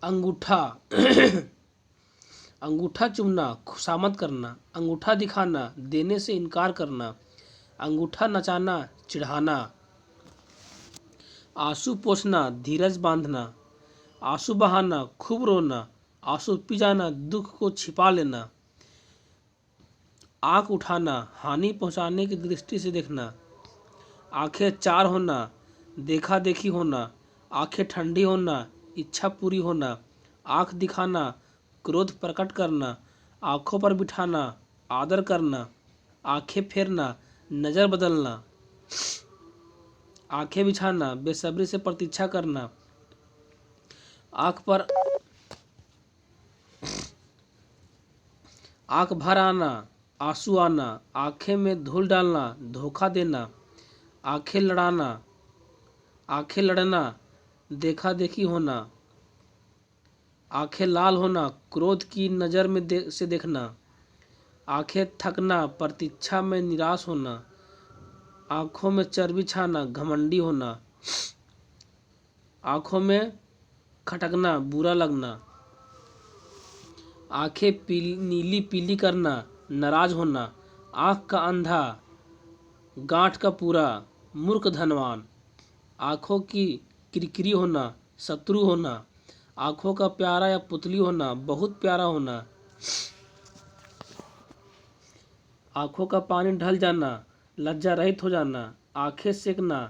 अंगूठा अंगूठा चूमना, खुशामद करना, अंगूठा दिखाना, देने से इनकार करना, अंगूठा नचाना, चिढ़ाना। आंसू पोंछना, धीरज बांधना, आंसू बहाना, खूब रोना, आंसू पी जाना, दुख को छिपा लेना। आंख उठाना, हानि पहुंचाने की दृष्टि से देखना, आंखें चार होना, देखा देखी होना, आंखें ठंडी होना, इच्छा पूरी होना, आंख दिखाना, क्रोध प्रकट करना, आंखों पर बिठाना, आदर करना, आंखें फेरना, नज़र बदलना, आंखें बिछाना, बेसब्री से प्रतीक्षा करना, आंख भर आना, आंसू आना, आंखें में धूल डालना, धोखा देना, आंखें लड़ना, देखा देखी होना, आंखें लाल होना, क्रोध की नज़र में से देखना, आंखें थकना, प्रतीक्षा में निराश होना, आंखों में चर्बी छाना, घमंडी होना, आंखों में खटकना, बुरा लगना, आंखें नीली पीली करना, नाराज होना, आंख का अंधा, गांठ का पूरा, मूर्ख धनवान, आंखों की किरकिरी होना, शत्रु होना, आंखों का प्यारा या पुतली होना, बहुत प्यारा होना, आंखों का पानी ढल जाना, लज्जा रहित हो जाना, आंखें सेकना,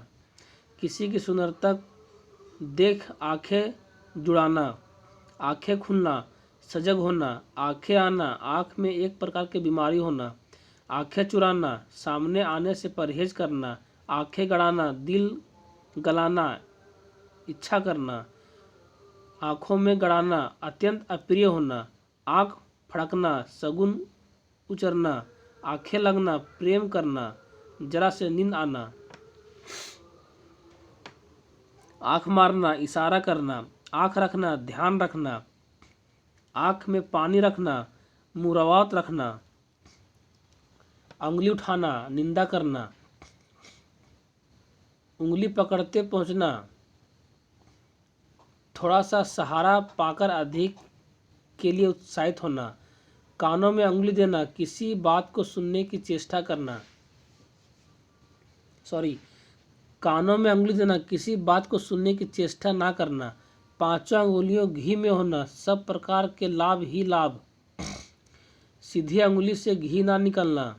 किसी की सुंदरता देख आंखें जुड़ाना, आंखें खुलना, सजग होना, आंखें आना, आंख में एक प्रकार की बीमारी होना, आंखें चुराना, सामने आने से परहेज करना, आंखें गड़ाना, दिल गलाना, इच्छा करना, आंखों में गड़ाना, अत्यंत अप्रिय होना, आंख फड़कना, शगुन उचरना, आंखें लगना, प्रेम करना, जरा से नींद आना, आंख मारना, इशारा करना, आंख रखना, ध्यान रखना, आंख में पानी रखना, मुरावत रखना, उंगली उठाना, निंदा करना, उंगली पकड़ते पहुंचना, थोड़ा सा सहारा पाकर अधिक के लिए उत्साहित होना, कानों में उंगली देना, किसी बात को सुनने की चेष्टा करना, कानों में उंगली देना, किसी बात को सुनने की चेष्टा ना करना, पांचों अंगुलियों घी में होना, सब प्रकार के लाभ ही लाभ, सीधी अंगुली से घी ना निकलना,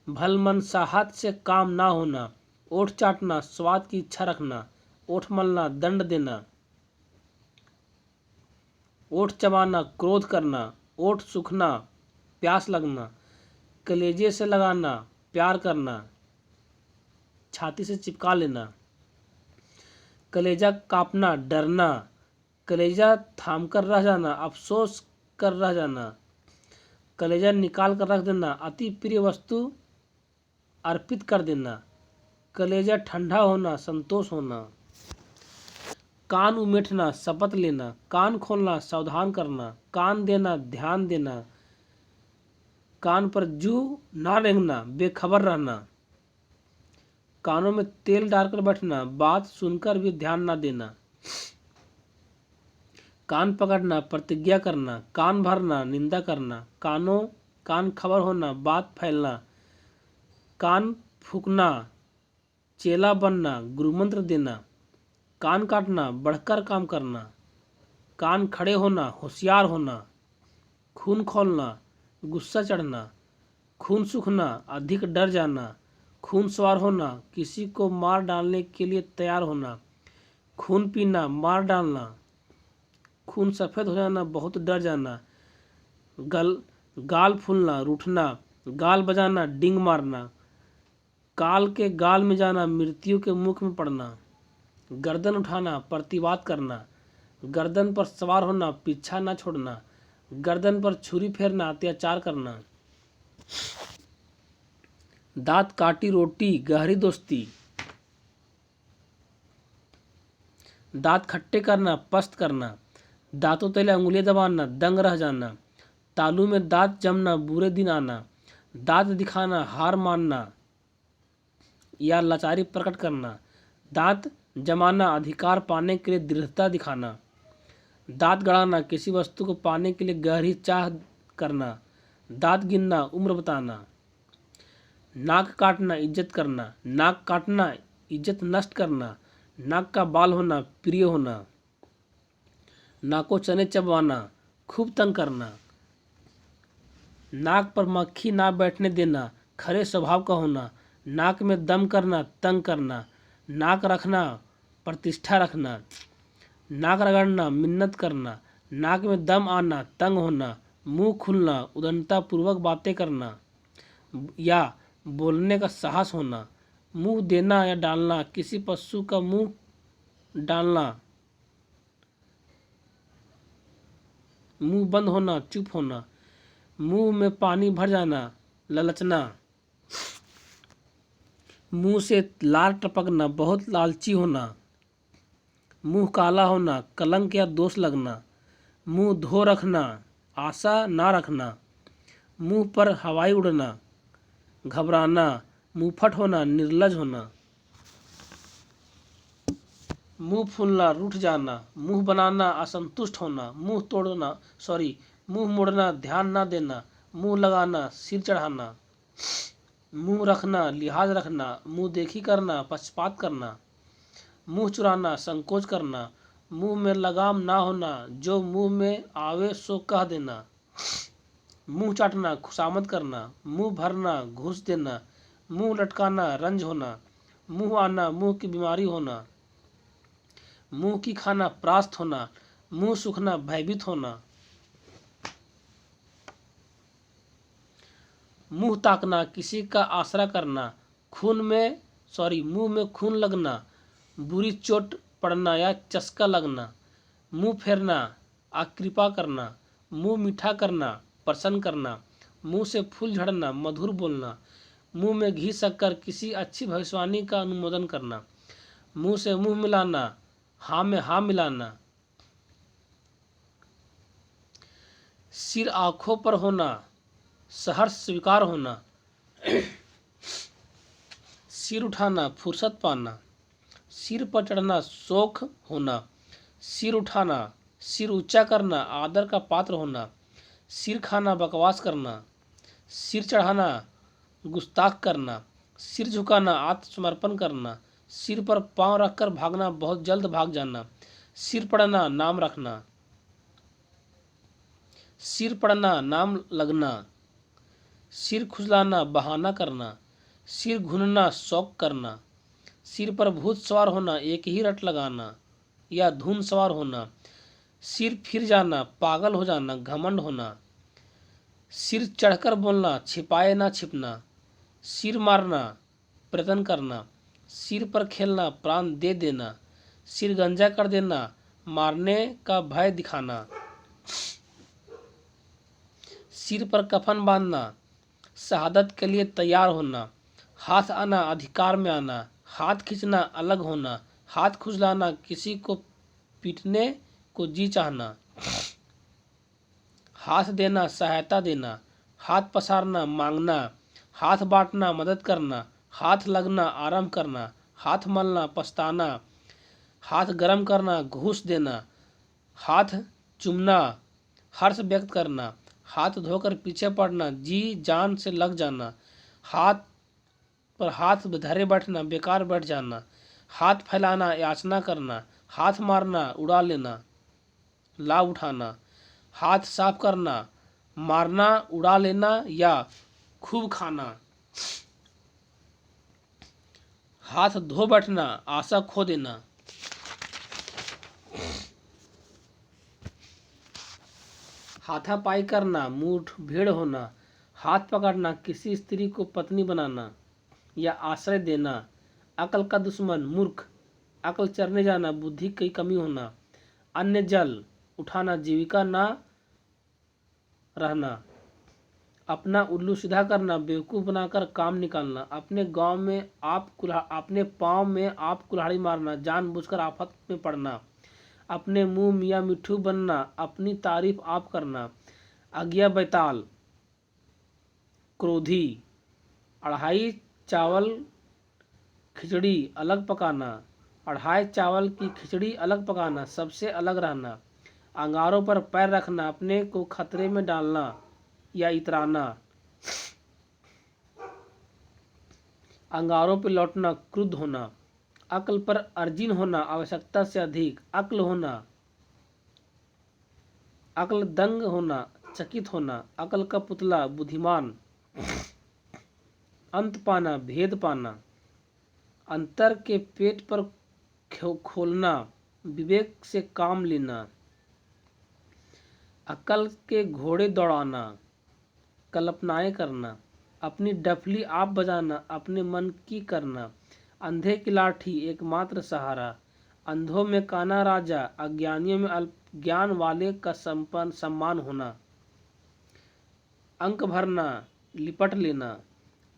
भलमनसाहत से काम ना होना, ओठ चाटना, स्वाद की इच्छा रखना, ओठ मलना, दंड देना, ओठ चबाना, क्रोध करना, ओठ सूखना, प्यास लगना, कलेजे से लगाना, प्यार करना, छाती से चिपका लेना, कलेजा कांपना, डरना, कलेजा थामकर रह जाना, अफसोस कर रह जाना, कलेजा निकाल कर रख देना, अति प्रिय वस्तु अर्पित कर देना, कलेजा ठंडा होना, संतोष होना, कान उमेटना, शपथ लेना, कान खोलना, सावधान करना, कान देना, ध्यान देना, कान पर जू ना रेंगना, बेखबर रहना, कानों में तेल डालकर बैठना, बात सुनकर भी ध्यान ना देना, कान पकड़ना, प्रतिज्ञा करना, कान भरना, निंदा करना, कान खबर होना, बात फैलना, कान फूकना, चेला बनना, गुरुमंत्र देना, कान काटना, बढ़कर काम करना, कान खड़े होना, होशियार होना, खून खोलना, गुस्सा चढ़ना, खून सूखना, अधिक डर जाना, खून सवार होना, किसी को मार डालने के लिए तैयार होना, खून पीना, मार डालना, खून सफ़ेद हो जाना, बहुत डर जाना, गाल फूलना, रूठना, गाल बजाना, डिंग मारना, काल के गाल में जाना, मृत्यु के मुख में पड़ना, गर्दन उठाना, प्रतिवाद करना, गर्दन पर सवार होना, पीछा ना छोड़ना, गर्दन पर छुरी फेरना, अत्याचार करना, दांत काटी रोटी, गहरी दोस्ती, दांत खट्टे करना, पस्त करना, दांतों तले अंगुलियां दबाना, दंग रह जाना, तालू में दांत जमना, बुरे दिन आना, दांत दिखाना, हार मानना या लाचारी प्रकट करना, दांत जमाना अधिकार पाने के लिए दृढ़ता दिखाना। दांत गड़ाना किसी वस्तु को पाने के लिए गहरी चाह करना। दांत गिनना उम्र बताना। नाक काटना इज्जत करना। नाक काटना इज्जत नष्ट करना। नाक का बाल होना प्रिय होना। नाको चने चबवाना खूब तंग करना। नाक पर मक्खी ना बैठने देना खरे स्वभाव का होना। नाक में दम करना तंग करना। नाक रखना प्रतिष्ठा रखना। नाक रगड़ना मिन्नत करना। नाक में दम आना तंग होना। मुंह खुलना उदंडता पूर्वक बातें करना या बोलने का साहस होना। मुंह देना या डालना किसी पशु का मुंह डालना। मुंह बंद होना चुप होना। मुंह में पानी भर जाना ललचना। मुंह से लार टपकना बहुत लालची होना। मुंह काला होना कलंक या दोष लगना। मुंह धो रखना आशा ना रखना। मुंह पर हवाई उड़ना घबराना। मुंहफट होना निर्लज होना। मुंह फूलना रूठ जाना। मुंह बनाना असंतुष्ट होना। मुंह मोड़ना ध्यान ना देना। मुंह लगाना सिर चढ़ाना। मुंह रखना लिहाज रखना। मुंह देखी करना पक्षपात करना। मुंह चुराना संकोच करना। मुंह में लगाम ना होना जो मुंह में आवे सो कह देना। मुंह चाटना खुशामद करना। मुंह भरना घूस देना। मुंह लटकाना रंज होना। मुंह आना मुंह की बीमारी होना। मुंह की खाना प्रास्त होना। मुंह सूखना भयभीत होना। मुंह ताकना किसी का आसरा करना। मुंह में खून लगना बुरी चोट पड़ना या चस्का लगना। मुंह फेरना आकृपा करना। मुंह मीठा करना प्रसन्न करना। मुंह से फूल झड़ना मधुर बोलना। मुंह में घी शक्कर किसी अच्छी भविष्यवाणी का अनुमोदन करना। मुंह से मुंह मिलाना हाँ में हाँ मिलाना। सिर आंखों पर होना सहर्ष स्वीकार होना। सिर उठाना फुर्सत पाना। सिर पर चढ़ना शौक होना। सिर उठाना सिर ऊंचा करना आदर का पात्र होना। सिर खाना बकवास करना। सिर चढ़ाना गुस्ताख करना। सिर झुकाना आत्मसमर्पण करना। सिर पर पांव रखकर भागना बहुत जल्द भाग जाना। सिर पड़ना नाम रखना। सिर पड़ना नाम लगना। सिर खुजलाना बहाना करना। सिर घुनना शौक करना। सिर पर भूत सवार होना एक ही रट लगाना या धुन सवार होना। सिर फिर जाना पागल हो जाना घमंड होना। सिर चढ़कर बोलना छिपाए ना छिपना। सिर मारना प्रयत्न करना। सिर पर खेलना प्राण दे देना। सिर गंजा कर देना मारने का भय दिखाना। सिर पर कफन बांधना शहादत के लिए तैयार होना। हाथ आना अधिकार में आना। हाथ खींचना अलग होना। हाथ खुजलाना किसी को पीटने को जी चाहना। हाथ देना सहायता देना। हाथ पसारना मांगना। हाथ बांटना मदद करना। हाथ लगना आराम करना। हाथ मलना पछताना। हाथ गर्म करना घूस देना। हाथ चूमना हर्ष व्यक्त करना। हाथ धोकर पीछे पड़ना जी जान से लग जाना। हाथ पर हाथ धरे बैठना बेकार बैठ जाना। हाथ फैलाना याचना करना। हाथ मारना उड़ा लेना लाभ उठाना। हाथ साफ करना मारना उड़ा लेना या खूब खाना। हाथ धो बैठना आशा खो देना। हाथापाई करना मुठभेड़ होना। हाथ पकड़ना किसी स्त्री को पत्नी बनाना या आश्रय देना। अकल का दुश्मन मूर्ख। अकल चरने जाना बुद्धि की कमी होना। अन्य जल उठाना जीविका ना रहना। अपना उल्लू सीधा करना बेवकूफ़ बनाकर काम निकालना। अपने पाँव में आप कुल्हाड़ी मारना जानबूझकर आफत में पड़ना। अपने मुंह मियाँ मिट्ठू बनना अपनी तारीफ आप करना। आज्ञा बैताल क्रोधी। अढ़ाई चावल खिचड़ी अलग पकाना। अढ़ाई चावल की खिचड़ी अलग पकाना, सबसे अलग रहना। अंगारों पर पैर रखना, अपने को खतरे में डालना या इतराना। अंगारों पर लौटना, क्रुद्ध होना। अक्ल पर अर्जिन होना, आवश्यकता से अधिक। अक्ल होना, अक्ल दंग होना, चकित होना। अक्ल का पुतला, बुद्धिमान। अंत पाना, भेद पाना। अंतर के पेट पर खोलना, विवेक से काम लेना। अकल के घोड़े दौड़ाना, कल्पनाएं करना। अपनी डफली आप बजाना, अपने मन की करना। अंधे की लाठी, एकमात्र सहारा। अंधों में काना राजा, अज्ञानियों में अल्प ज्ञान वाले का सम्मान होना। अंक भरना, लिपट लेना।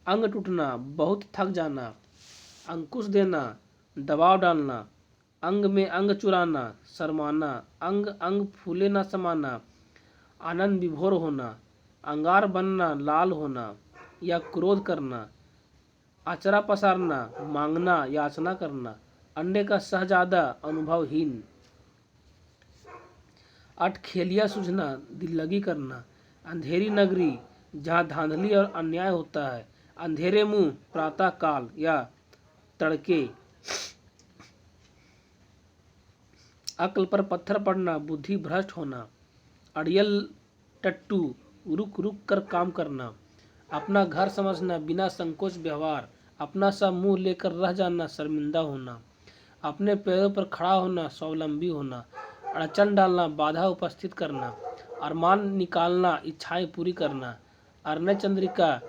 अंग टूटना, बहुत थक जाना। अंकुश देना, दबाव डालना। अंग में अंग चुराना, शर्माना। अंग अंग फूले न समाना, आनंद विभोर होना। अंगार बनना, लाल होना या क्रोध करना। अचरा पसारना, मांगना, याचना करना। अंडे का शहजादा, अनुभवहीन। अटखेलिया सूझना, दिल लगी करना। अंधेरी नगरी, जहाँ धांधली और अन्याय होता है। अंधेरे मुंह, प्रातः काल या तड़के। अक्ल पर पत्थर पड़ना, बुद्धि भ्रष्ट होना। अड़ियल टट्टू, रुक रुक कर काम करना। अपना घर समझना, बिना संकोच व्यवहार। अपना सा मुंह लेकर रह जाना, शर्मिंदा होना। अपने पैरों पर खड़ा होना, स्वावलंबी होना। अड़चन डालना, बाधा उपस्थित करना। अरमान निकालना, इच्छाएं पूरी करना। अर्णय चंद्रिका,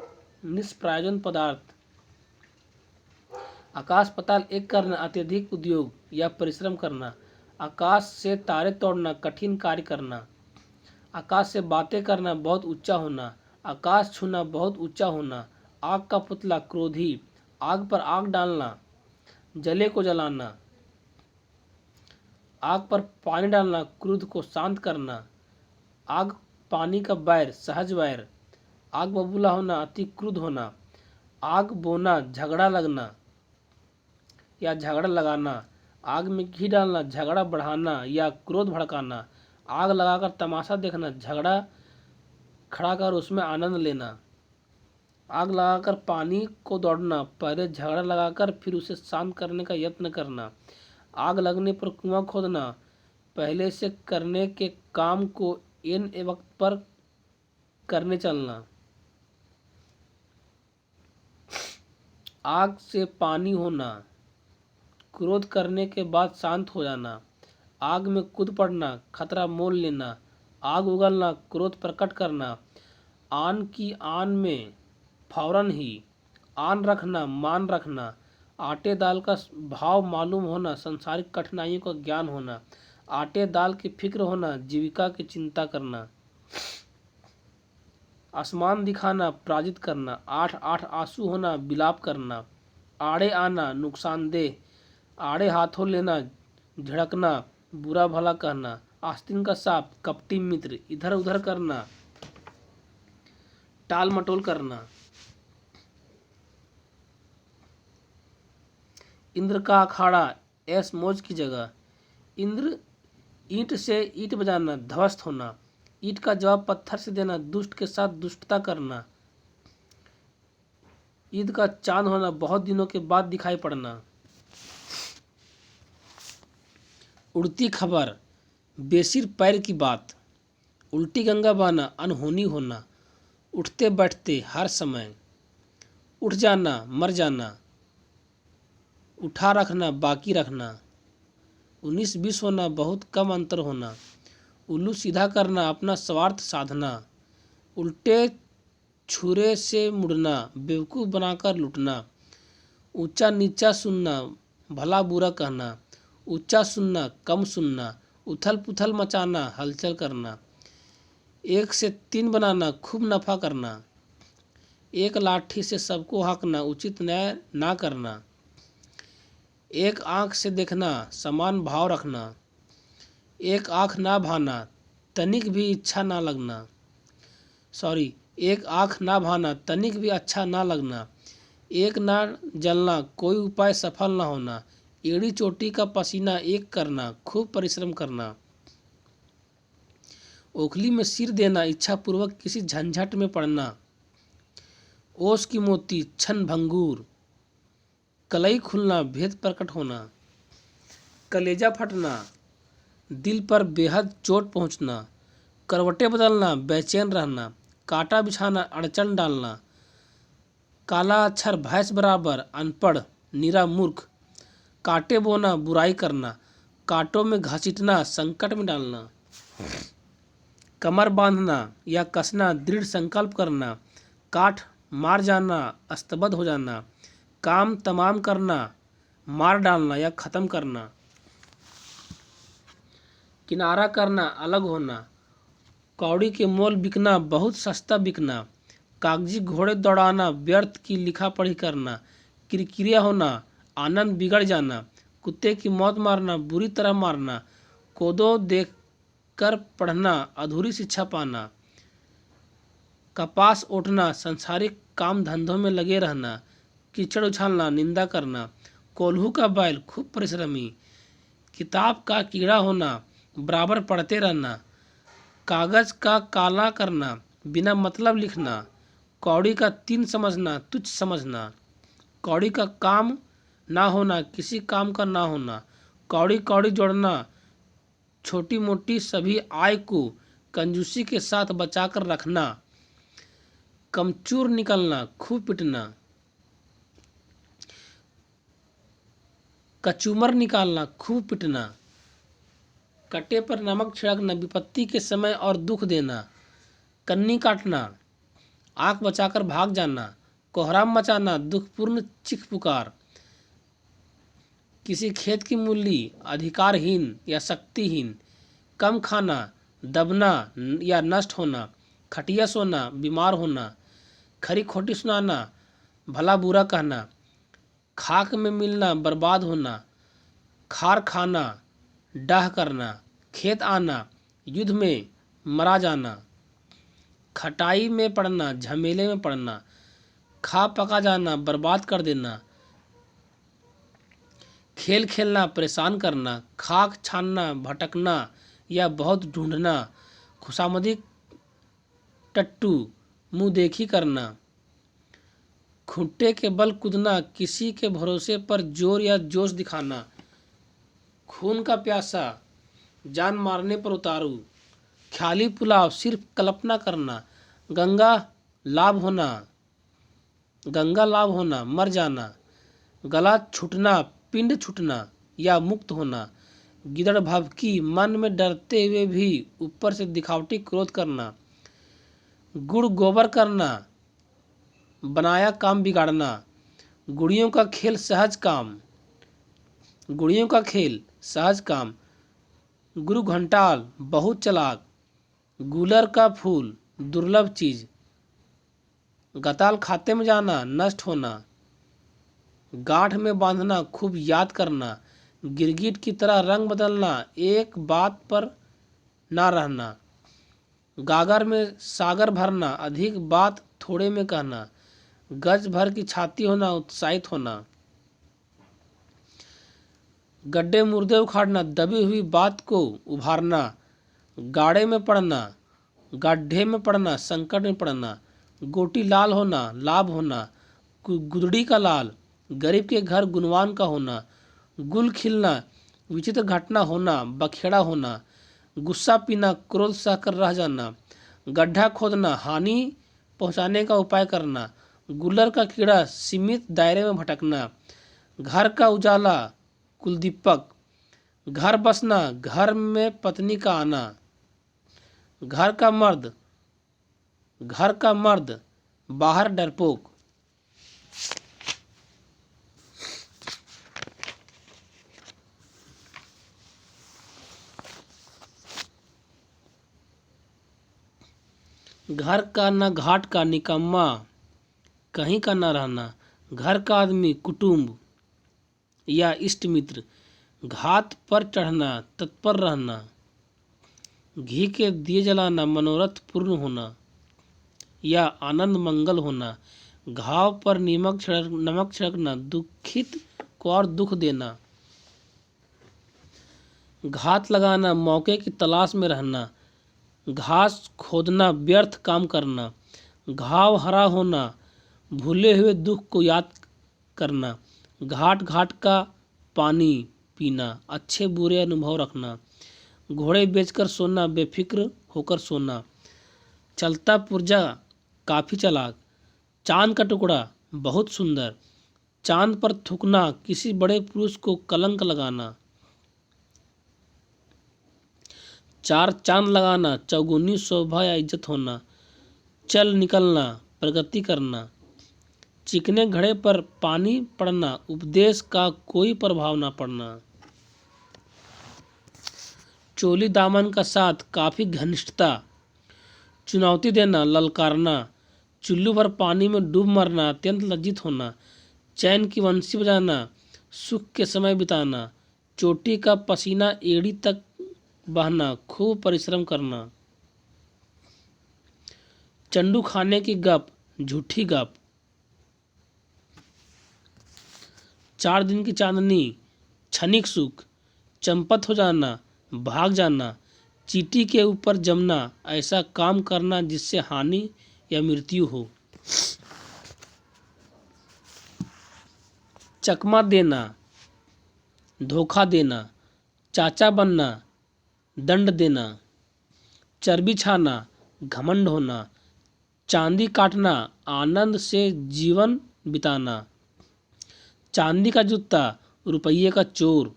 निष्प्रयोजन पदार्थ। आकाश पाताल एक करना, अत्यधिक उद्योग या परिश्रम करना। आकाश से तारे तोड़ना, कठिन कार्य करना। आकाश से बातें करना, बहुत ऊंचा होना। आकाश छूना, बहुत ऊंचा होना। आग का पुतला, क्रोधी। आग पर आग डालना, जले को जलाना। आग पर पानी डालना, क्रोध को शांत करना। आग पानी का बैर, सहज वैर। आग बबूला होना, अति क्रुद्ध होना। आग बोना, झगड़ा लगना या झगड़ा लगाना। आग में घी डालना, झगड़ा बढ़ाना या क्रोध भड़काना। आग लगाकर तमाशा देखना, झगड़ा खड़ा कर उसमें आनंद लेना। आग लगाकर पानी को दौड़ना, पहले झगड़ा लगाकर फिर उसे शांत करने का यत्न करना। आग लगने पर कुआं खोदना, पहले से करने के काम को एन वक्त पर करने चलना। आग से पानी होना, क्रोध करने के बाद शांत हो जाना। आग में कूद पड़ना, खतरा मोल लेना। आग उगलना, क्रोध प्रकट करना। आन की आन में फौरन ही। आन रखना, मान रखना। आटे दाल का भाव मालूम होना, संसारिक कठिनाइयों का ज्ञान होना। आटे दाल की फिक्र होना, जीविका की चिंता करना। आसमान दिखाना, पराजित करना। 8 आंसू होना, विलाप करना। आड़े आना, नुकसानदेह। आड़े हाथों लेना, झिड़कना, बुरा भला कहना। आस्तीन का सांप, कपटी मित्र, इधर उधर करना, टाल मटोल करना। इंद्र का अखाड़ा, ऐश मौज की जगह। इंद्र, ईंट से ईंट बजाना, ध्वस्त होना। ईंट का जवाब पत्थर से देना, दुष्ट के साथ दुष्टता करना। ईद का चांद होना, बहुत दिनों के बाद दिखाई पड़ना। उड़ती खबर, बेसिर पैर की बात। उल्टी गंगा बहना, अनहोनी होना। उठते बैठते हर समय। उठ जाना, मर जाना। उठा रखना, बाकी रखना। 19-20 होना, बहुत कम अंतर होना। उल्लू सीधा करना, अपना स्वार्थ साधना। उल्टे छुरे से मुड़ना, बेवकूफ़ बनाकर लुटना। ऊंचा नीचा सुनना, भला बुरा कहना। ऊंचा सुनना, कम सुनना। उथल पुथल मचाना, हलचल करना। 1 से 3 बनाना, खूब नफा करना। एक लाठी से सबको हाँकना, उचित न्याय ना करना। एक आँख से देखना, समान भाव रखना। एक आँख ना भाना, तनिक भी इच्छा ना लगना। एक आँख ना भाना, तनिक भी अच्छा ना लगना। एक ना जलना, कोई उपाय सफल ना होना। एड़ी चोटी का पसीना एक करना, खूब परिश्रम करना। ओखली में सिर देना, इच्छा पूर्वक किसी झंझट में पड़ना। ओस की मोती, क्षण भंगुर। कलई खुलना, भेद प्रकट होना। कलेजा फटना, दिल पर बेहद चोट पहुंचना। करवटें बदलना, बेचैन रहना। कांटा बिछाना, अड़चन डालना। काला अक्षर भैंस बराबर, अनपढ़, निरा मूर्ख। कांटे बोना, बुराई करना। कांटों में घसीटना, संकट में डालना। कमर बांधना या कसना, दृढ़ संकल्प करना। काठ मार जाना, अस्तबद्ध हो जाना। काम तमाम करना, मार डालना या खत्म करना। किनारा करना, अलग होना। कौड़ी के मोल बिकना, बहुत सस्ता बिकना। कागजी घोड़े दौड़ाना, व्यर्थ की लिखा पढ़ी करना। किरकिरिया होना, आनंद बिगड़ जाना। कुत्ते की मौत मारना, बुरी तरह मारना। कोदो देख कर पढ़ना, अधूरी शिक्षा पाना। कपास ओटना, सांसारिक काम धंधों में लगे रहना। कीचड़ उछालना, निंदा करना। कोल्हू का बैल, खूब परिश्रमी। किताब का कीड़ा होना, बराबर पढ़ते रहना। कागज का काला करना, बिना मतलब लिखना। कौड़ी का तीन समझना, तुच्छ समझना। कौड़ी का काम ना होना, किसी काम का ना होना। कौड़ी कौड़ी जोड़ना, छोटी मोटी सभी आय को कंजूसी के साथ बचाकर रखना। कमचूर निकलना, खूब पिटना। कचूमर निकालना, खूब पिटना। कटे पर नमक छिड़कना, विपत्ति के समय और दुख देना। कन्नी काटना, आंख बचाकर भाग जाना। कोहराम मचाना, दुखपूर्ण चीख पुकार। किसी खेत की मूली, अधिकारहीन या शक्तिहीन। कम खाना, दबना या नष्ट होना। खटिया सोना, बीमार होना। खरी खोटी सुनाना, भला बुरा कहना। खाक में मिलना, बर्बाद होना। खार खाना, डाह करना। खेत आना, युद्ध में मरा जाना। खटाई में पड़ना, झमेले में पड़ना। खा पका जाना, बर्बाद कर देना। खेल खेलना, परेशान करना। खाक छानना, भटकना या बहुत ढूंढना। खुशामदी टट्टू, मुंह देखी करना। खूंटे के बल कूदना, किसी के भरोसे पर जोर या जोश दिखाना। खून का प्यासा, जान मारने पर उतारू। ख्याली पुलाव, सिर्फ कल्पना करना। गंगा लाभ होना, गंगा लाभ होना, मर जाना। गला छूटना, पिंड छूटना या मुक्त होना। गिदड़ भभकी, मन में डरते हुए भी ऊपर से दिखावटी क्रोध करना। गुड़ गोबर करना, बनाया काम बिगाड़ना। गुड़ियों का खेल, सहज काम। गुड़ियों का खेल, सहज काम। गुरु घंटाल, बहुत चालाक। गुलर का फूल, दुर्लभ चीज। गताल खाते में जाना, नष्ट होना। गांठ में बांधना, खूब याद करना। गिरगिट की तरह रंग बदलना, एक बात पर ना रहना। गागर में सागर भरना, अधिक बात थोड़े में कहना। गज भर की छाती होना, उत्साहित होना। गड्ढे मुर्दे उखाड़ना, दबी हुई बात को उभारना। गाड़े में पड़ना, गड्ढे में पड़ना, संकट में पड़ना। गोटी लाल होना, लाभ होना। गुदड़ी का लाल, गरीब के घर गुणवान का होना। गुल खिलना, विचित्र घटना होना, बखेड़ा होना। गुस्सा पीना, क्रोध सहकर रह जाना। गड्ढा खोदना, हानि पहुंचाने का उपाय करना। गुल्लर का कीड़ा, सीमित दायरे में भटकना। घर का उजाला, कुलदीपक। घर बसना, घर में पत्नी का आना। घर का मर्द, बाहर डरपोक। घर का न घाट का, निकम्मा, कहीं का न रहना। घर का आदमी, कुटुंब या इष्ट मित्र। घात पर चढ़ना, तत्पर रहना। घी के दिए जलाना, मनोरथ पूर्ण होना या आनंद मंगल होना। घाव पर नमक छिड़कना, दुखित को और दुख देना। घात लगाना, मौके की तलाश में रहना, घास खोदना, व्यर्थ काम करना, घाव हरा होना, भूले हुए दुख को याद करना, घाट घाट का पानी पीना, अच्छे बुरे अनुभव रखना, घोड़े बेचकर सोना, बेफिक्र होकर सोना, चलता पुर्जा काफ़ी चालाक, चांद का टुकड़ा बहुत सुंदर, चांद पर थूकना, किसी बड़े पुरुष को कलंक लगाना, चार चांद लगाना, चौगुनी शोभा या इज्जत होना, चल निकलना, प्रगति करना, चिकने घड़े पर पानी पड़ना, उपदेश का कोई प्रभाव ना पड़ना, चोली दामन का साथ, काफ़ी घनिष्ठता, चुनौती देना, ललकारना, चुल्लू भर पानी में डूब मरना, अत्यंत लज्जित होना, चैन की बंसी बजाना, सुख के समय बिताना, चोटी का पसीना एड़ी तक बहना, खूब परिश्रम करना, चंडू खाने की गप, झूठी गप, 4 दिन की चांदनी, क्षणिक सुख, चंपत हो जाना, भाग जाना, चींटी के ऊपर जमना, ऐसा काम करना जिससे हानि या मृत्यु हो, चकमा देना, धोखा देना, चाचा बनना, दंड देना, चर्बी छाना, घमंड होना, चांदी काटना, आनंद से जीवन बिताना, चांदी का जूता, रुपये का चोर,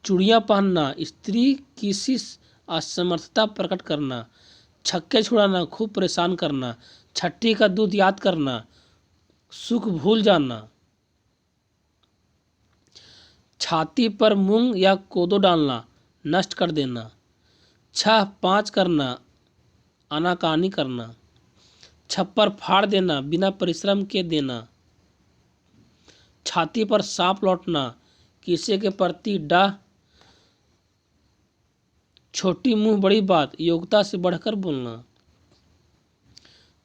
चूड़ियां पहनना, स्त्री किसी असमर्थता प्रकट करना, छक्के छुड़ाना, खूब परेशान करना, छठी का दूध याद करना, सुख भूल जाना, छाती पर मूंग या कोदो डालना, नष्ट कर देना, 6 5 करना, आनाकानी करना, छप्पर फाड़ देना, बिना परिश्रम के देना, छाती पर सांप लौटना, किसी के प्रति डाह, छोटी मुंह बड़ी बात, योग्यता से बढ़कर बोलना,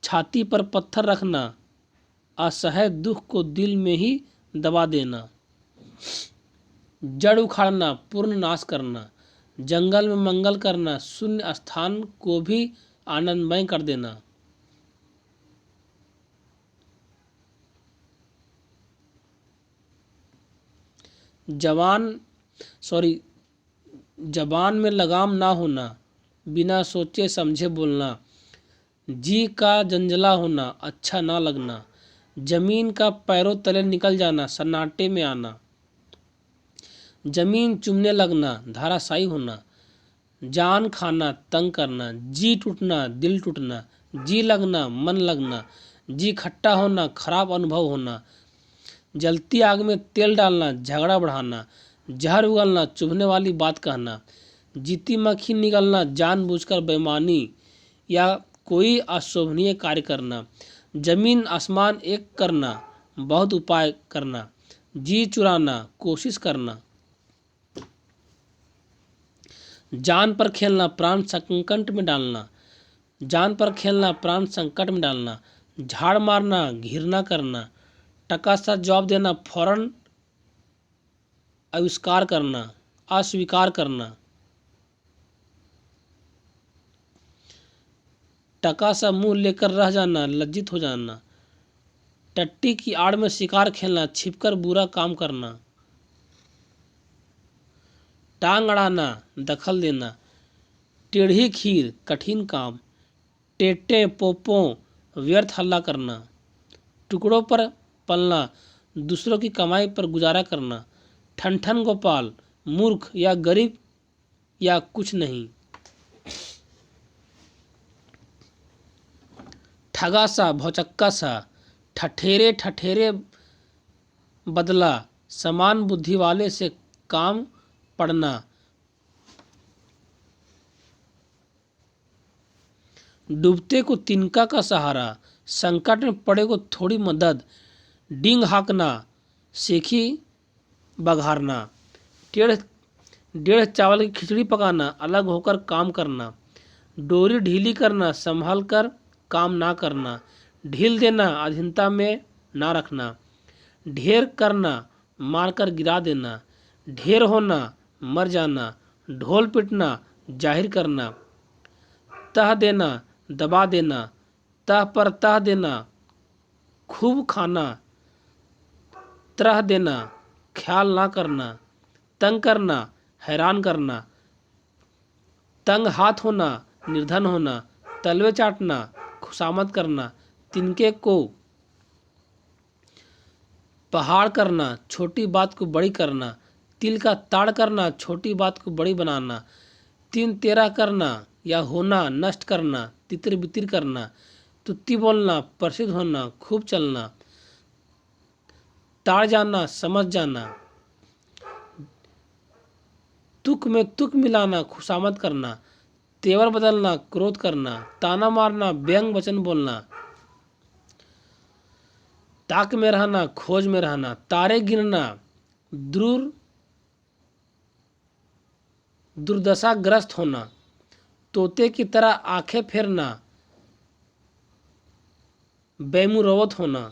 छाती पर पत्थर रखना, असह्य दुख को दिल में ही दबा देना, जड़ उखाड़ना, पूर्ण नाश करना, जंगल में मंगल करना, शून्य स्थान को भी आनंदमय कर देना, जबान में लगाम ना होना, बिना सोचे समझे बोलना, जी का जंजला होना, अच्छा ना लगना, जमीन का पैरों तले निकल जाना, सन्नाटे में आना, जमीन चूमने लगना, धाराशायी होना, जान खाना, तंग करना, जी टूटना, दिल टूटना, जी लगना, मन लगना, जी खट्टा होना, खराब अनुभव होना, जलती आग में तेल डालना, झगड़ा बढ़ाना, जहर उगलना, चुभने वाली बात कहना, जीती मक्खी निगलना, जानबूझकर बेईमानी या कोई अशोभनीय कार्य करना, जमीन आसमान एक करना, बहुत उपाय करना, जी चुराना, कोशिश करना, जान पर खेलना, प्राण संकट में डालना, जान पर खेलना, प्राण संकट में डालना, झाड़ मारना, घृणा करना, टका सा जवाब देना, फौरन आविष्कार करना, अस्वीकार करना, टका सा मुंह लेकर रह जाना, लज्जित हो जाना, टट्टी की आड़ में शिकार खेलना, छिपकर बुरा काम करना, टांग अड़ाना, दखल देना, टेढ़ी खीर, कठिन काम, टेटे पोपों, व्यर्थ हल्ला करना, टुकड़ों पर पलना, दूसरों की कमाई पर गुजारा करना, ठन गोपाल, मूर्ख या गरीब या कुछ नहीं, ठगा सा, भौचक्का सा, ठठेरे ठठेरे बदला, समान बुद्धि वाले से काम पड़ना, डूबते को तिनका का सहारा, संकट में पड़े को थोड़ी मदद, डींग हाँकना, सेखी बघारना, डेढ़ चावल की खिचड़ी पकाना, अलग होकर काम करना, डोरी ढीली करना, संभल कर काम ना करना, ढील देना, अधीनता में ना रखना, ढेर करना, मारकर गिरा देना, ढेर होना, मर जाना, ढोल पिटना, जाहिर करना, तह देना, दबा देना, तह पर तह देना, खूब खाना, तरह देना, ख्याल ना करना, तंग करना, हैरान करना, तंग हाथ होना, निर्धन होना, तलवे चाटना, खुशामद करना, तिनके को पहाड़ करना, छोटी बात को बड़ी करना, तिल का ताड़ करना, छोटी बात को बड़ी बनाना, तीन तेरा करना या होना, नष्ट करना, तितिर बितिर करना, तुत्ती बोलना, प्रसिद्ध होना, खूब चलना, ताड़ जाना, समझ जाना, तुक में तुक मिलाना, खुशामद करना, तेवर बदलना, क्रोध करना, ताना मारना, व्यंग वचन बोलना, ताक में रहना, खोज में रहना, तारे गिनना, दुर्दशाग्रस्त होना, तोते की तरह आंखें फेरना, बेमुरवत होना,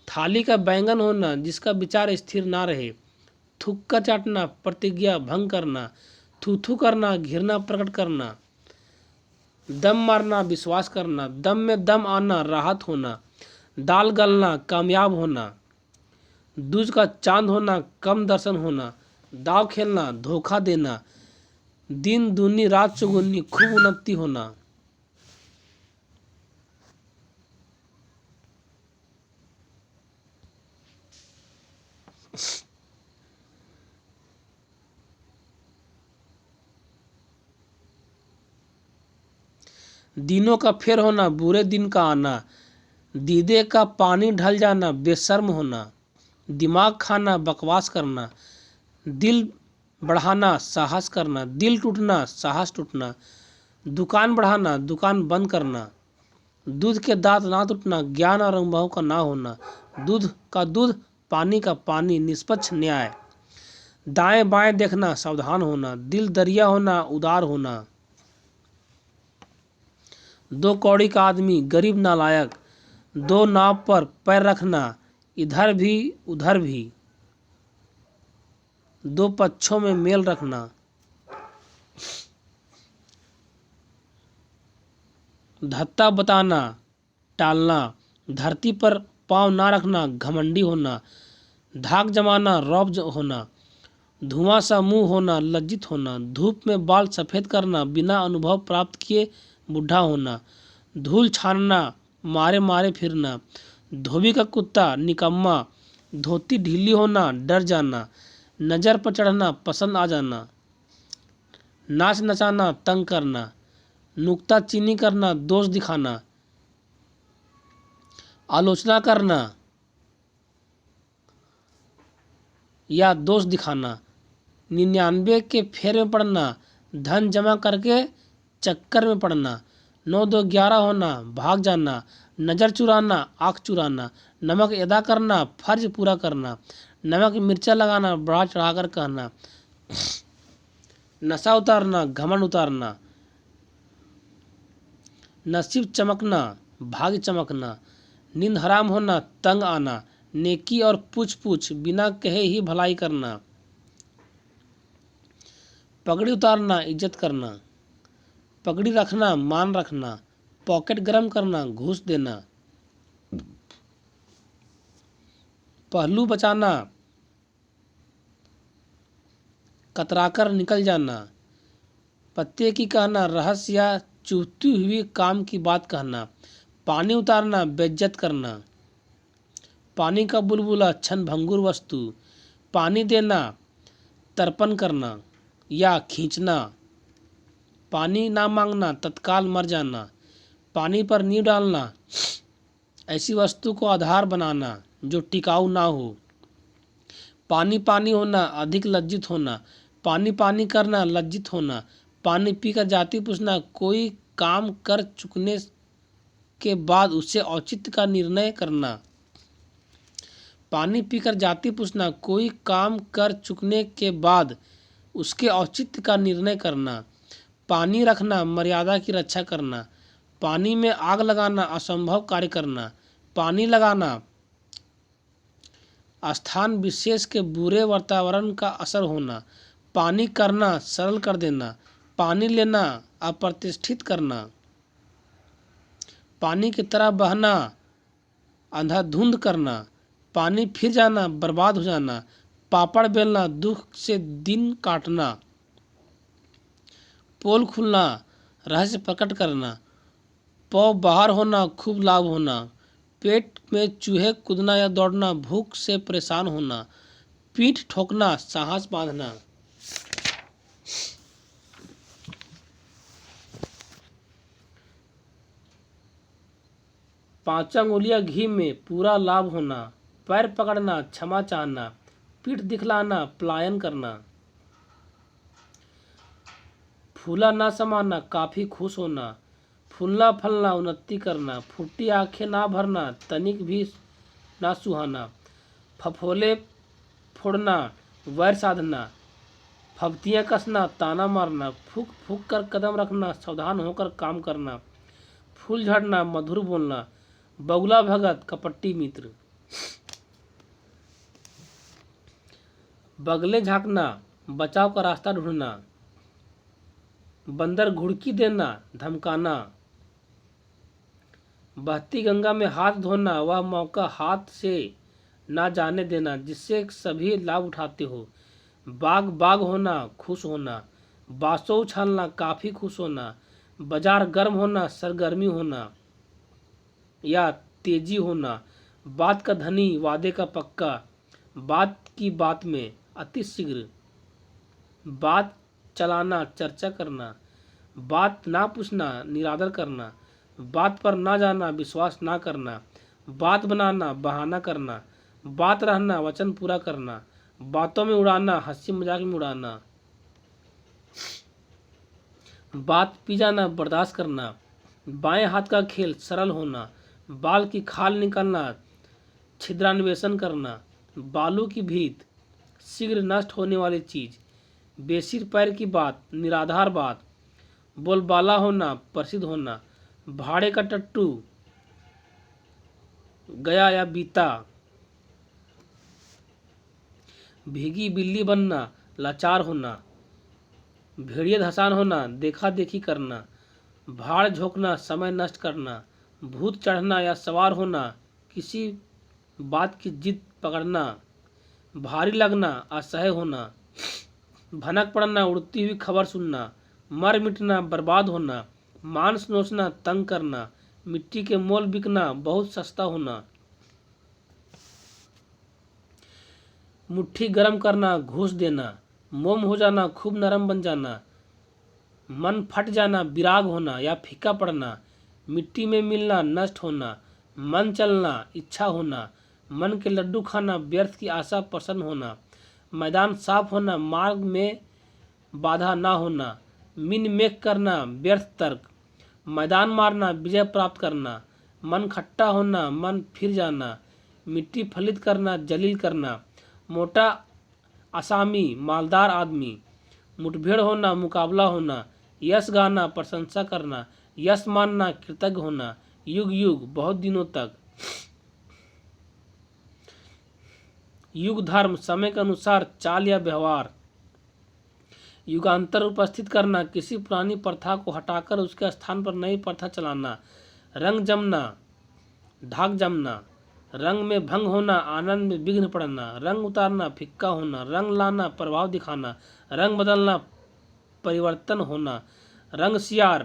थाली का बैंगन होना, जिसका विचार स्थिर ना रहे, थुक्का चाटना, प्रतिज्ञा भंग करना, थू करना, घृणा प्रकट करना, दम मारना, विश्वास करना, दम में दम आना, राहत होना, दाल गलना, कामयाब होना, दूज का चांद होना, कम दर्शन होना, दाव खेलना, धोखा देना, दिन दूनी रात चौगुनी, खूब उन्नति होना। दिनों का फेर होना, बुरे दिन का आना, दीदे का पानी ढल जाना, बेशर्म होना, दिमाग खाना, बकवास करना, दिल बढ़ाना, साहस करना, दिल टूटना, साहस टूटना, दुकान बढ़ाना, दुकान बंद करना, दूध के दांत ना टूटना, ज्ञान और अनुभव का ना होना, दूध का दूध, पानी का पानी, निष्पक्ष न्याय, दाएं बाएं देखना, सावधान होना, दिल दरिया होना, उदार होना, दो कौड़ी का आदमी, गरीब नालायक, दो नाव पर पैर रखना, इधर भी उधर भी, दो पक्षों में मेल रखना, धत्ता बताना, टालना, धरती पर पांव ना रखना, घमंडी होना, धाक जमाना, रौब होना, धुआं सा मुंह होना, लज्जित होना, धूप में बाल सफेद करना, बिना अनुभव प्राप्त किए बूढ़ा होना, धूल छानना, मारे मारे फिरना, धोबी का कुत्ता, निकम्मा, धोती ढीली होना, डर जाना, नजर पर चढ़ना, पसंद आ जाना, नाच नचाना, तंग करना, नुक्ता चीनी करना, दोष दिखाना, आलोचना करना या दोष दिखाना, 99 के फेर में पड़ना, धन जमा करके चक्कर में पड़ना, 9 2 11 होना, भाग जाना, नज़र चुराना, आँख चुराना, नमक अदा करना, फर्ज पूरा करना, नमक मिर्चा लगाना, बढ़ा चढ़ा कर कहना, नशा उतारना, घमंड उतारना, नसीब चमकना, भाग्य चमकना, नींद हराम होना, तंग आना, नेकी और पूछ पूछ, बिना कहे ही भलाई करना, पगड़ी उतारना, इज्जत करना, पगड़ी रखना, मान रखना, पॉकेट गरम करना, घूस देना, पहलू बचाना, कतराकर निकल जाना, पत्ते की कहना, रहस्य या चूहती हुई काम की बात कहना, पानी उतारना, बेइज्जत करना, पानी का बुलबुला, क्षण भंगुर वस्तु, पानी देना, तर्पण करना या खींचना, पानी ना मांगना, तत्काल मर जाना, पानी पर नींव डालना, ऐसी वस्तु को आधार बनाना जो टिकाऊ ना हो, पानी पानी होना, अधिक लज्जित होना, पानी पानी करना, लज्जित होना, पानी पीकर जाति पूछना, कोई काम कर चुकने के बाद उससे औचित्य का निर्णय करना, पानी पीकर जाति पूछना, कोई काम कर चुकने के बाद उसके औचित्य का निर्णय करना, पानी रखना, मर्यादा की रक्षा करना, पानी में आग लगाना, असंभव कार्य करना, पानी लगाना, स्थान विशेष के बुरे वातावरण का असर होना, पानी करना सरल कर देना, पानी लेना अप्रतिष्ठित करना, पानी की तरह बहना अंधाधुंध करना, पानी फिर जाना बर्बाद हो जाना, पापड़ बेलना दुख से दिन काटना, पोल खुलना रहस्य प्रकट करना, पौ बाहर होना खूब लाभ होना, पेट में चूहे कूदना या दौड़ना भूख से परेशान होना, पीठ ठोकना साहस बांधना। 5 अंगुलियां घी में पूरा लाभ होना, पैर पकड़ना क्षमा चाहना, पीठ दिखलाना पलायन करना, फूला ना समाना काफी खुश होना, फूलना फलना उन्नति करना, फूटी आंखें ना भरना तनिक भी ना सुहाना, फफोले फोड़ना वैर साधना, फब्तियाँ कसना ताना मारना, फूक फूक कर कदम रखना सावधान होकर काम करना, फूल झड़ना मधुर बोलना, बगुला भगत कपट्टी मित्र, बगले झांकना बचाव का रास्ता ढूंढना, बंदर घुड़की देना धमकाना, बहती गंगा में हाथ धोना वह मौका हाथ से ना जाने देना जिससे सभी लाभ उठाते हो, बाग बाग होना खुश होना, बासो उछालना काफ़ी खुश होना, बाजार गर्म होना सरगर्मी होना या तेजी होना, बात का धनी वादे का पक्का, बात की बात में अति शीघ्र, बात चलाना चर्चा करना, बात ना पूछना निरादर करना, बात पर ना जाना विश्वास ना करना, बात बनाना बहाना करना, बात रहना वचन पूरा करना, बातों में उड़ाना हंसी मजाक में उड़ाना, बात पी जाना बर्दाश्त करना, बाएं हाथ का खेल सरल होना, बाल की खाल निकालना छिद्रान्वेषण करना, बालों की भीत शीघ्र नष्ट होने वाली चीज, बेसिर पैर की बात निराधार बात, बोलबाला होना प्रसिद्ध होना, भाड़े का टट्टू गया या बीता, भीगी बिल्ली बनना लाचार होना, भेड़िए धसान होना देखा देखी करना, भाड़ झोंकना समय नष्ट करना, भूत चढ़ना या सवार होना किसी बात की जिद पकड़ना, भारी लगना असह्य होना, भनक पड़ना उड़ती हुई खबर सुनना, मर मिटना बर्बाद होना, मांस नोचना तंग करना, मिट्टी के मोल बिकना बहुत सस्ता होना, मुट्ठी गर्म करना घूस देना, मोम हो जाना खूब नरम बन जाना, मन फट जाना विराग होना या फीका पड़ना, मिट्टी में मिलना नष्ट होना, मन चलना इच्छा होना, मन के लड्डू खाना व्यर्थ की आशा प्रसन्न होना, मैदान साफ होना मार्ग में बाधा ना होना, मिन मेक करना व्यर्थ तर्क, मैदान मारना विजय प्राप्त करना, मन खट्टा होना मन फिर जाना, मिट्टी फलित करना जलील करना, मोटा असामी मालदार आदमी, मुठभेड़ होना मुकाबला होना, यश गाना प्रशंसा करना, यश मानना कृतज्ञ होना, युग युग बहुत दिनों तक, युग धर्म समय के अनुसार चाल या व्यवहार, युगांतर उपस्थित करना किसी पुरानी प्रथा को हटाकर उसके स्थान पर नई प्रथा चलाना, रंग जमना ढाक जमना, रंग में भंग होना आनंद में विघ्न पड़ना, रंग उतारना फिक्का होना, रंग लाना प्रभाव दिखाना, रंग बदलना परिवर्तन होना, रंगासियार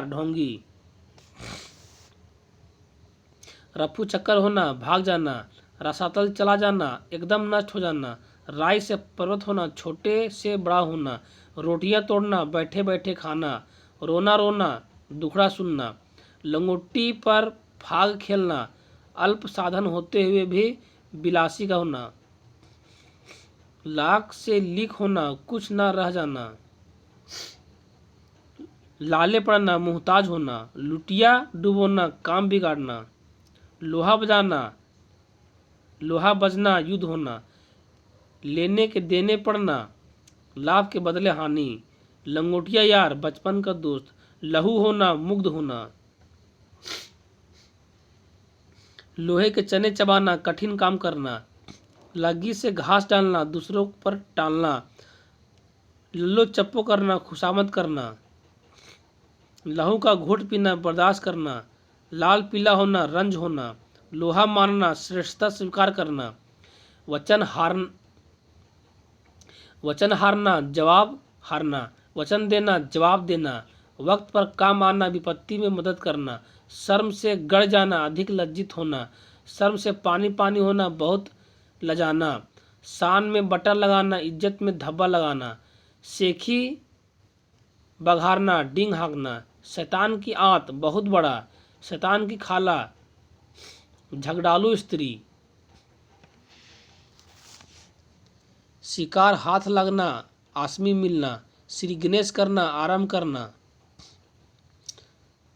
ढोंगी, रफू चक्कर होना भाग जाना, रसातल चला जाना एकदम नष्ट हो जाना, राई से पर्वत होना छोटे से बड़ा होना, रोटियां तोड़ना बैठे बैठे खाना, रोना रोना दुखड़ा सुनना, लंगोटी पर फाग खेलना अल्प साधन होते हुए भी बिलासी का होना, लाख से लीक होना कुछ ना रह जाना, लाले पड़ना मुहताज होना, लुटिया डुबोना काम बिगाड़ना, लोहा बजना युद्ध होना, लेने के देने पड़ना लाभ के बदले हानि, लंगोटिया यार बचपन का दोस्त, लहू होना मुग्ध होना, लोहे के चने चबाना, कठिन काम करना। लग्गी से घास डालना, दूसरों पर टालना। लल्लो चप्पो करना, खुशामद करना। लहू का घूंट पीना, बर्दाश्त करना। लाल पीला होना, रंज होना। लोहा मानना, श्रेष्ठता स्वीकार करना। वचन हारना, जवाब हारना। वचन देना, जवाब देना। वक्त पर काम आना, विपत्ति में मदद करना। शर्म से गड़ जाना, अधिक लज्जित होना। शर्म से पानी पानी होना, बहुत लजाना। शान में बटर लगाना, इज्जत में धब्बा लगाना। सेखी बघारना, डींग हाँकना। शैतान की आंत, बहुत बड़ा। शैतान की खाला, झगड़ालू स्त्री। शिकार हाथ लगना, आसमी मिलना। श्री गणेश करना, आराम करना।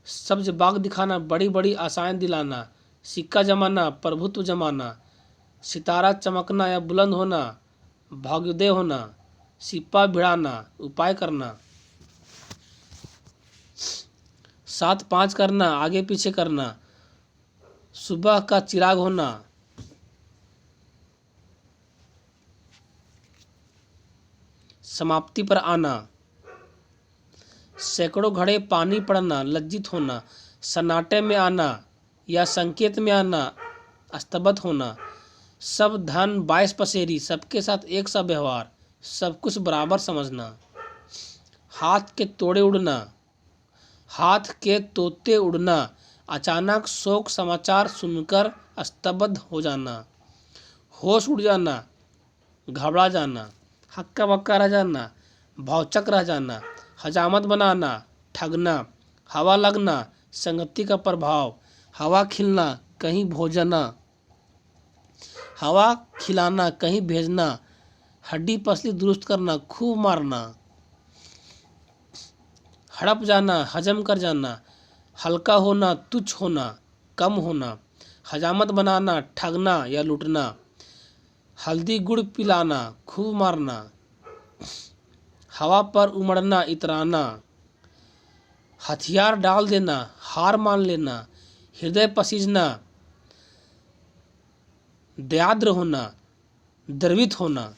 सब्ज बाग दिखाना, बड़ी बड़ी आशाएं दिलाना। सिक्का जमाना, प्रभुत्व जमाना। सितारा चमकना या बुलंद होना, भाग्योदय होना। सिप्पा भिड़ाना, उपाय करना। 7-5 करना, आगे पीछे करना। सुबह का चिराग होना। समाप्ति पर आना। सैकड़ों घड़े पानी पड़ना, लज्जित होना। सन्नाटे में आना या संकेत में आना, स्तब्ध होना। सब धन 22 पसेरी, सबके साथ एक सा व्यवहार। सब कुछ बराबर समझना। हाथ के तोड़े उड़ना, हाथ के तोते उड़ना। अचानक शोक समाचार सुनकर स्तब्ध हो जाना। होश उड़ जाना, घबरा जाना। हक्का बक्का रह जाना, भौचक रह जाना। हजामत बनाना, ठगना। हवा लगना, संगति का प्रभाव। हवा खिलना, कहीं भोजना। हवा खिलाना, कहीं भेजना। हड्डी पसली दुरुस्त करना, खूब मारना। हड़प जाना, हजम कर जाना। हल्का होना, तुच्छ होना, कम होना। हजामत बनाना, ठगना या लूटना। हल्दी गुड़ पिलाना, खूब मारना। हवा पर उमड़ना, इतराना। हथियार डाल देना, हार मान लेना। हृदय पसीजना, दयाद्र होना, द्रवित होना।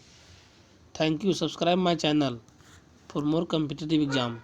Thank you. Subscribe my channel for more competitive exam.